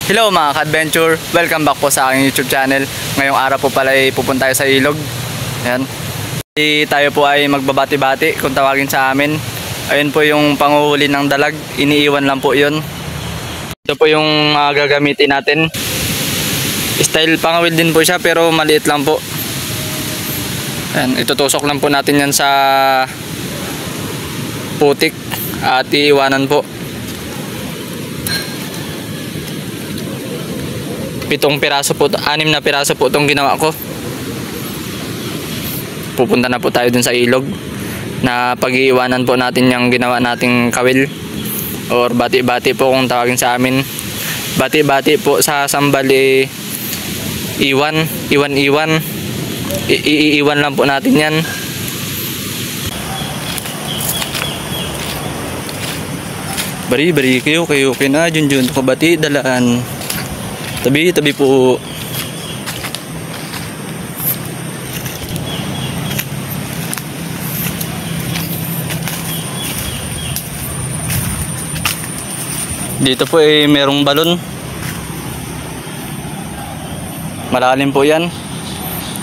Hello mga ka-adventure, welcome back po sa aking YouTube channel. Ngayong araw po pala ay pupunta tayo sa ilog. Ayan. Tayo po ay magbabati-bati kung tawagin sa amin. Ayun po yung panguhuli ng dalag, iniiwan lang po yun. Ito po yung gagamitin natin. Style pangawil din po siya pero maliit lang po. Ayan, itutusok lang po natin yan sa putik at iiwanan po. 7 piraso po, 6 na piraso po itong ginawa ko. Pupunta na po tayo dun sa ilog na pag-iiwanan po natin yung ginawa nating kawil or bati-bati po kung tawagin sa amin. Bati-bati po sa sambali, iwan lang po natin yan. Bari kayo na junjun ko bati dalaan. Tabi po. Dito po ay merong balon. Malalim po yan.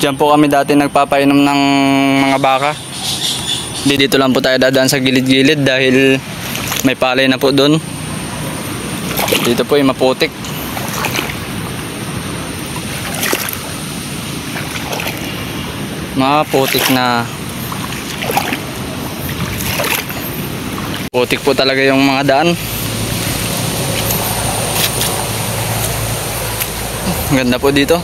Diyan po kami dati nagpapainom ng mga baka. Dito lang po tayo dadaan sa gilid-gilid dahil may palay na po doon. Dito po ay maputik. Putik na putik po talaga yung mga daan. Ganda po dito.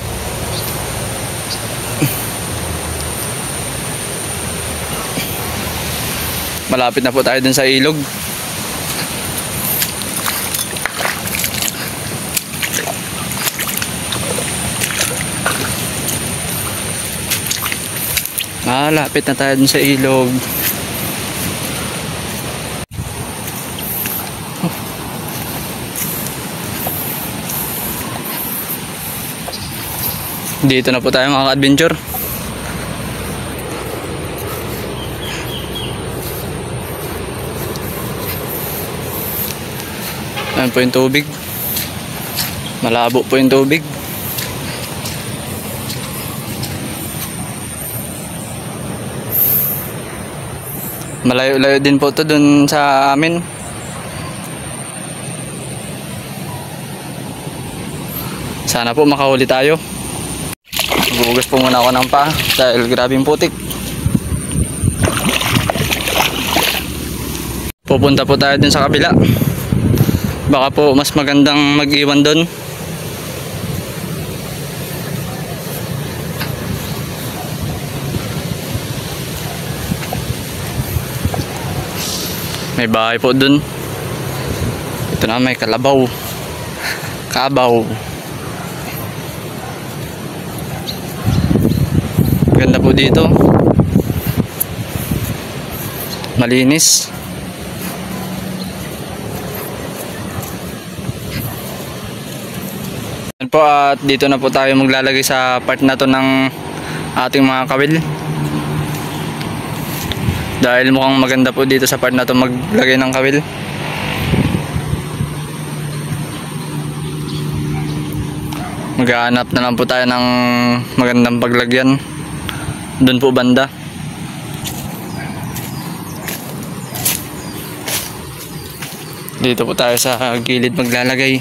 Malapit na po tayo dun sa ilog. Lapit na tayo dun sa ilog. Dito na po tayo mga ka-adventure. Ayan po yung tubig. Malabo po yung tubig. Malayo-layo din po ito dun sa amin. Sana po makahuli tayo. Gugas po muna ako ng paa dahil grabing putik. Pupunta po tayo dun sa kabila. Baka po mas magandang mag-iwan dun. May bahay po dun. Ito na may kalabaw. Kabaw. Ganda po dito. Malinis. Yan po at dito na po tayo maglalagay sa part na to ng ating mga kawil. Dahil mukhang maganda po dito sa part na to maglagay ng kawil. Maghahanap na lang po tayo ng magandang paglagyan. Doon po banda. Dito po tayo sa gilid maglalagay.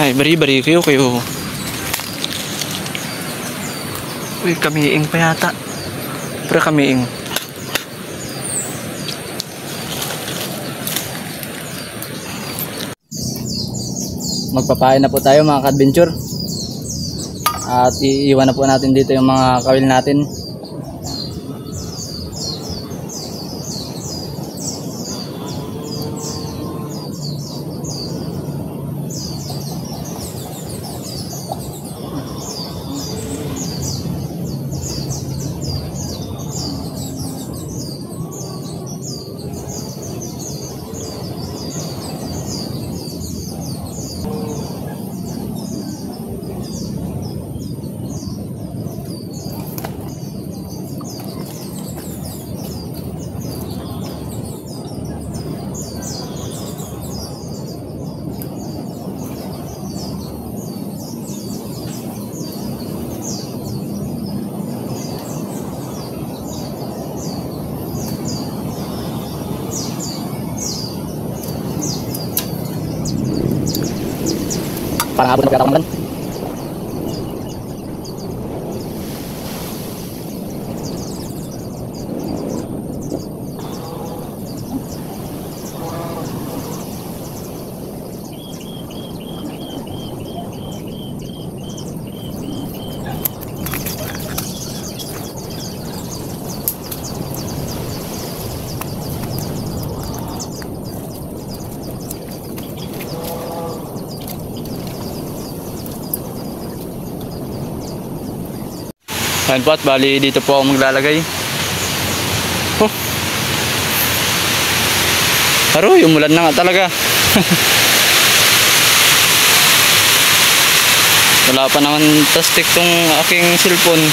Ay, bari kayo. Uy, kamiing pa yata. Pero kamiing. Magpapain na po tayo mga ka-adventure. At iiwan na po natin dito yung mga kawil natin. Parang abot na pagkatamagan. Ayan po, at bali dito po ako maglalagay. Oh. Aroy, umulan na nga talaga. Wala pa naman tastik tong aking cellphone.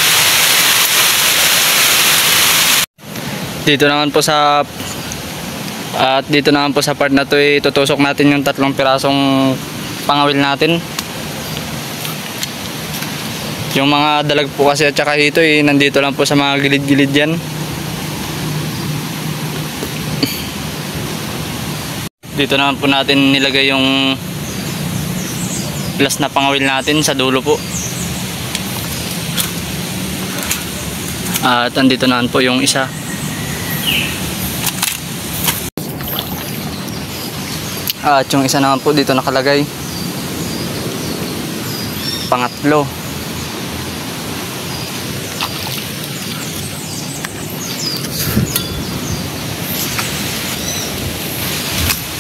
Dito naman po sa part na to, tutusok natin yung 3 pirasong pangawil natin. Yung mga dalag po kasi at saka dito nandito lang po sa mga gilid-gilid yan. Dito naman po natin nilagay yung plus na pangawil natin sa dulo po. At andito naman po yung isa. At yung isa naman po dito nakalagay. Pangatlo.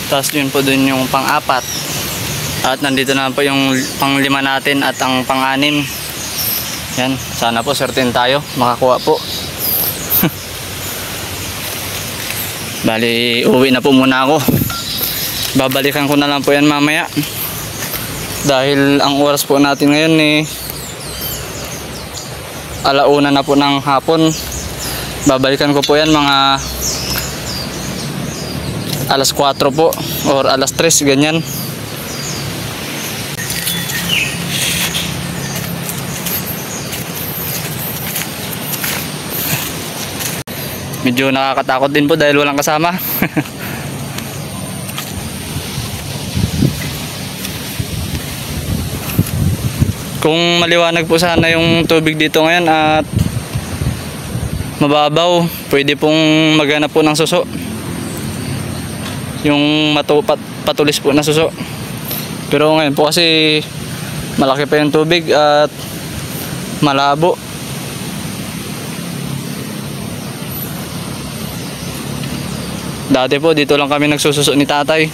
Tapos yun po dun yung pang-4. At nandito naman po yung pang-5 natin at ang pang-6. Yan, sana po certain tayo makakuha po. Bali, uwi na po muna ako. Babalikan ko na lang po yan mamaya. Dahil ang oras po natin ngayon 1:00 na po ng hapon. Babalikan ko po yan mga 4:00 po or 3:00 ganyan. Medyo nakakatakot din po dahil walang kasama. Kung maliwanag po sana yung tubig dito ngayon at mababaw, pwede pong maghanap po ng suso. Yung patulis po na suso. Pero ngayon po kasi malaki pa yung tubig at malabo. Dati po dito lang kami nagsususo ni tatay.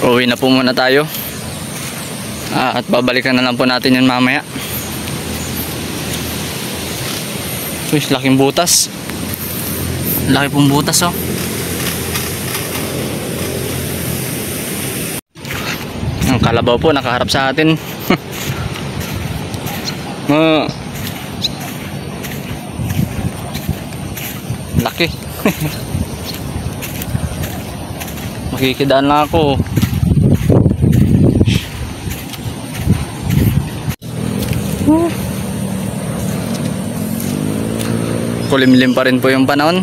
Uwi na po muna tayo. At babalikan na lang po natin yan mamaya. Uy, laking butas. Laki pong butas oh. Ang kalabaw po nakaharap sa atin. Laki. Makikidaan lang ako. Kulimlim pa rin po yung panahon.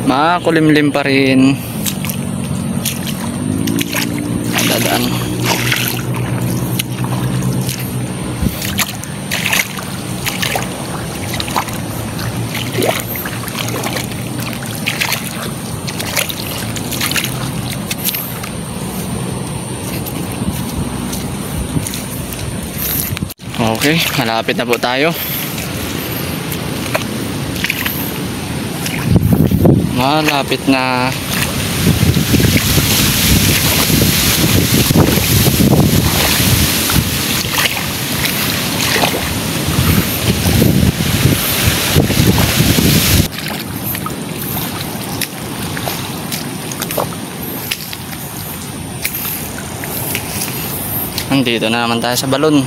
Makulimlim pa rin. Dadaan. Okay, malapit na po tayo. Malapit na. Nandito na naman tayo sa balon.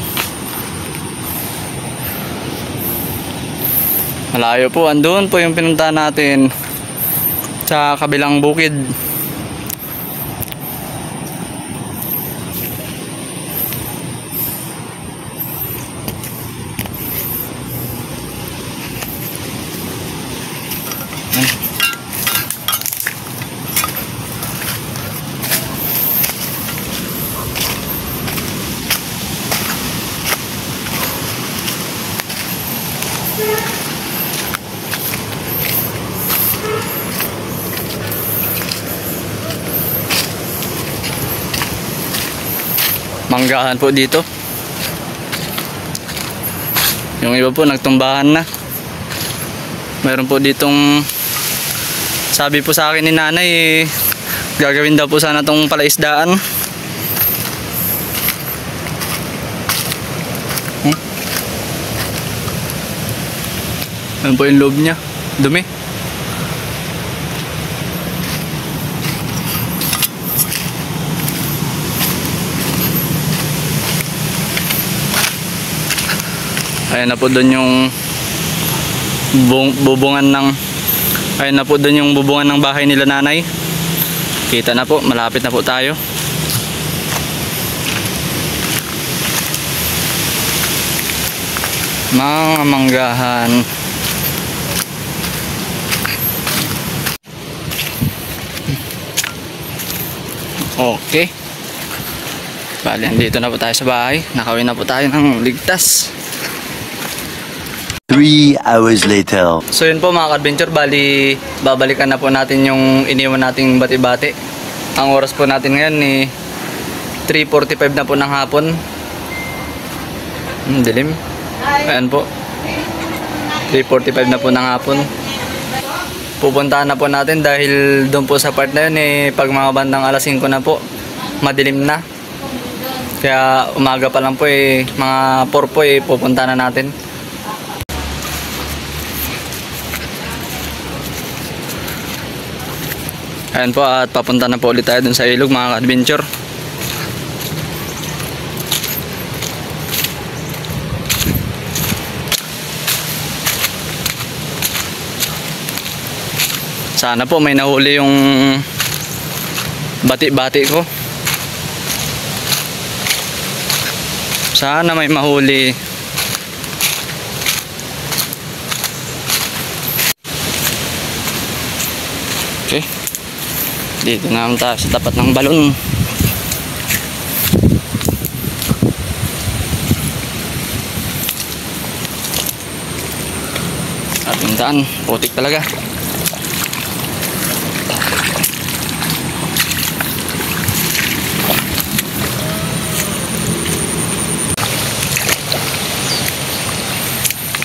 Malayo po, andun po yung pinuntahan natin sa kabilang bukid. Manggahan po dito. Yung iba po nagtumbahan na. Meron po ditong, sabi po sa akin ni nanay, gagawin daw po sana tong palaisdaan. Ayan po yung loob niya. Dumi. Ayan na po doon yung bubungan ng, ayan na po doon yung bubungan ng bahay nila nanay. Kita na po, malapit na po tayo. Mga manggahan. Okay. Bali, andito na po tayo sa bahay. Nakawin na po tayo ng ligtas. 3 hours later. So yun po mga ka-adventure, bali babalikan na po natin yung iniwan nating bati-bati. Ang oras po natin ngayon ni 3:45 na po ng hapon. Dilim. Ayan po, 3:45 na po ng hapon. Pupuntahan na po natin dahil doon po sa part na yun pag mga bandang alas 5 na po, madilim na. Kaya umaga pa lang po mga 4 po pupunta na natin. Ayan po, at papunta na po ulit tayo dun sa ilog mga ka-adventure. Sana po may nahuli yung bati-bati ko. Sana may mahuli. Okay. Dito naman tayo sa tapat ng balon. Ating daan, putik talaga.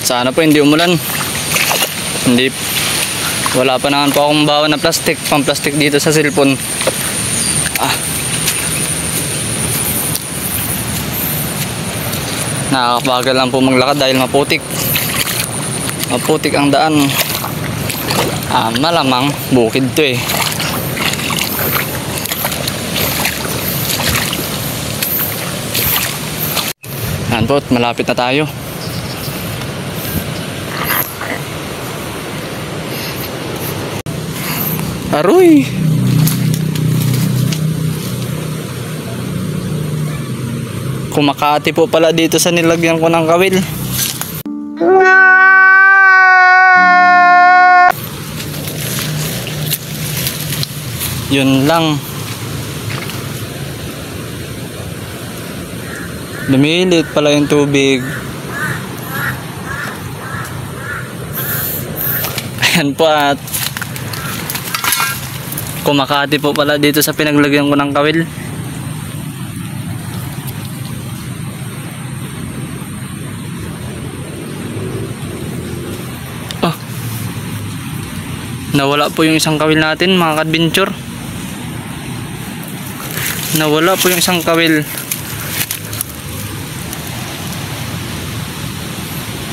Sana po hindi umulan. Hindi. Wala pa naman po akong bawa na plastic, pang plastic dito sa cellphone. Nakakabagal lang po maglakad dahil maputik. Maputik ang daan. Malamang bukid to Yan po, malapit na tayo. Aroy! Kumakati po pala dito sa nilagyan ko ng kawil. Yun lang. Lumilit pala yung tubig. Ayan po, at kumakati po pala dito sa pinaglagyan ko ng kawil. Nawala po yung isang kawil natin mga ka-adventure. Nawala po yung isang kawil.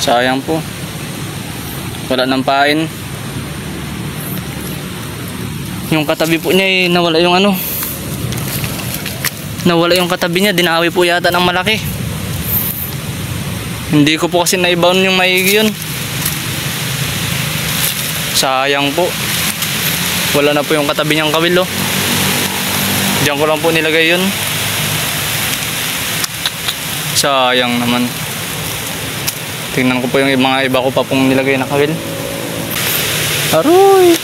Sayang po. Wala ng pain. Yung katabi po niya nawala yung nawala yung katabi niya, dinawi po yata ng malaki. Hindi ko po kasi naibaon yung maigi yun. Sayang po. Wala na po yung katabi niyang kawil Diyan ko lang po nilagay yun. Sayang naman. Tingnan ko po yung mga iba ko pa pong nilagay na kawil. Aroy!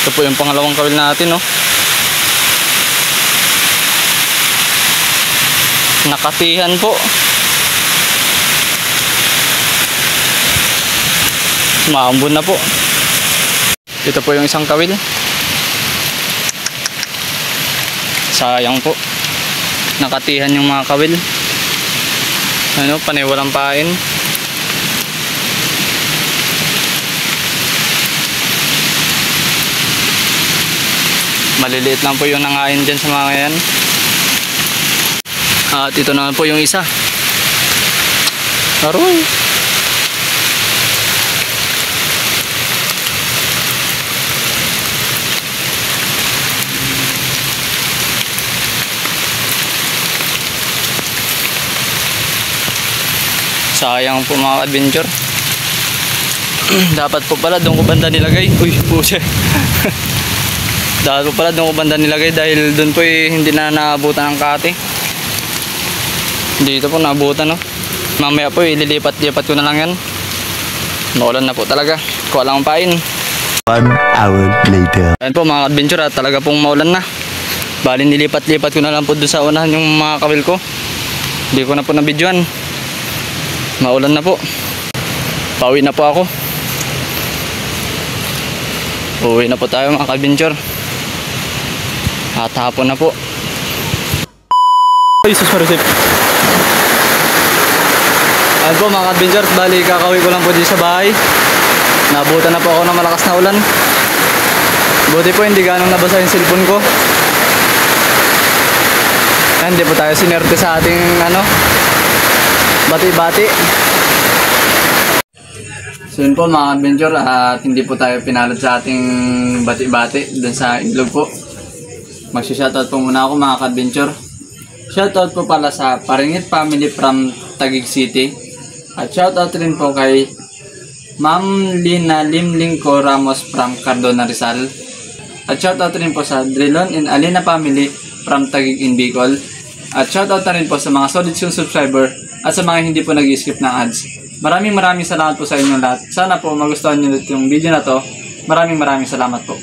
Ito po yung pangalawang kawil natin, no. Nakatihan po. Maambon na po. Ito po yung isang kawil. Sayang po. Nakatihan yung mga kawil. Ano, panay walang pain. Maliliit lang po yung nangain dyan sa mga yan. At ito naman po yung isa. Aroy. Sayang po mga adventure. Dapat po pala doon ko banda nilagay. Uy, puso. Dapat po pala doon ko banda nilagay dahil doon po hindi na naabutan ng kate. Dito po naabutan, no. Mamaya po ililipat-lipat ko na lang yan. Maulan na po talaga. Kuha lang ang pain. 1 hour later. Ayan po mga adventure, talaga pong maulan na. Bali nilipat-lipat ko na lang po doon sa unahan yung mga kawil ko. Hindi ko na po nabidyoan. Maulan na po. Pauwi na po ako. Uwi na po tayo mga adventure. At hapon na po. Ay, susmarisip. Ayan po mga adventure, bali kakauwi ko lang po dito sa bahay. Nabutan na po ako ng malakas na ulan. Buti po hindi ganong nabasa yung cellphone ko. Ayan, hindi po tayo sinerte sa ating bati-bati. So yun po mga adventure, at hindi po tayo pinalad sa ating bati-bati dun sa ilog po. Magsi-shoutout po muna ako mga adventure. Shoutout po pala sa Paringit family from Taguig City. At shoutout rin po kay Ma'am Lina Limlingco Ramos from Cardona Rizal. At shoutout rin po sa Drilon and Alina family from Taguig in Bicol. At shoutout na rin po sa mga solid subscriber at sa mga hindi po nag-skip ng ads. Maraming salamat po sa inyong lahat. Sana po magustuhan nyo yung video na to. Maraming salamat po.